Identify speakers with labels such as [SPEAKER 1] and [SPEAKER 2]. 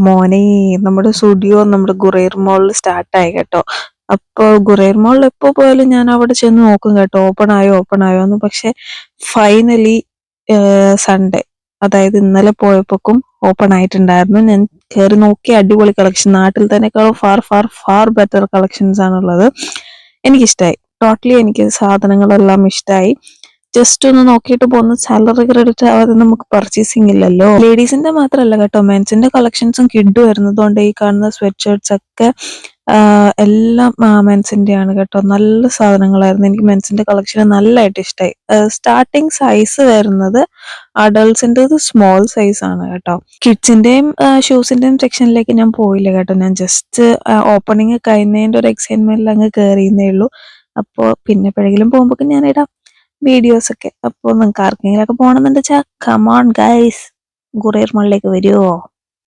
[SPEAKER 1] മോനെ, നമ്മുടെ സ്റ്റുഡിയോ നമ്മുടെ ഗുറേർ മോളിൽ സ്റ്റാർട്ടായി കേട്ടോ. അപ്പോൾ ഗുറേർ മോളിൽ എപ്പോ പോയാലും ഞാൻ അവിടെ ചെന്ന് നോക്കും കേട്ടോ, ഓപ്പൺ ആയോ എന്ന്. പക്ഷെ ഫൈനലി സൺഡേ, അതായത് ഇന്നലെ പോയപ്പോക്കും ഓപ്പൺ ആയിട്ടുണ്ടായിരുന്നു. ഞാൻ കയറി നോക്കി, അടിപൊളി കളക്ഷൻ, നാട്ടിൽ തന്നെക്കാളും far far far better collections ആണുള്ളത്. എനിക്കിഷ്ടമായി, ടോട്ടലി എനിക്ക് സാധനങ്ങളെല്ലാം ഇഷ്ടമായി. ജസ്റ്റ് ഒന്ന് നോക്കിയിട്ട് പോകുന്ന, സാലറി ക്രെഡിറ്റ് ആവാതെ നമുക്ക് പർച്ചേസിംഗ് ഇല്ലല്ലോ. ലേഡീസിന്റെ മാത്രമല്ല കേട്ടോ, മെൻസിന്റെ കളക്ഷൻസും കിഡ് വരുന്നതുകൊണ്ട് ഈ കാണുന്ന സ്വെറ്റ് ഷർട്ട്സ് ഒക്കെ എല്ലാം മെൻസിന്റെ ആണ് കേട്ടോ. നല്ല സാധനങ്ങളായിരുന്നു. എനിക്ക് മെൻസിന്റെ കളക്ഷൻ നല്ലതായിട്ട് ഇഷ്ടമായി. സ്റ്റാർട്ടിങ് സൈസ് വരുന്നത് അഡൾട്ട്സിന്റെ സ്മോൾ സൈസ് ആണ് കേട്ടോ. കിഡ്സിന്റെയും ഷൂസിന്റെയും സെക്ഷനിലേക്ക് ഞാൻ പോയില്ല കേട്ടോ. ഞാൻ ജസ്റ്റ് ഓപ്പണിങ് കഴിഞ്ഞതിന്റെ ഒരു എക്സൈറ്റ്മെന്റിൽ അങ്ങ് കയറിയെന്നേ ഉള്ളൂ. അപ്പോൾ പിന്നെ എപ്പോഴെങ്കിലും പോകുമ്പോൾ ഞാൻ ഇടാം വീഡിയോസ് ഒക്കെ. അപ്പോൾ നിങ്ങൾക്ക് ആർക്കെങ്കിലും ഒക്കെ പോകണമെന്നുണ്ട് വെച്ചാൽ കമോൺ ഗൈസ്, ഗുറേർ മാളിലേക്ക് വരുമോ?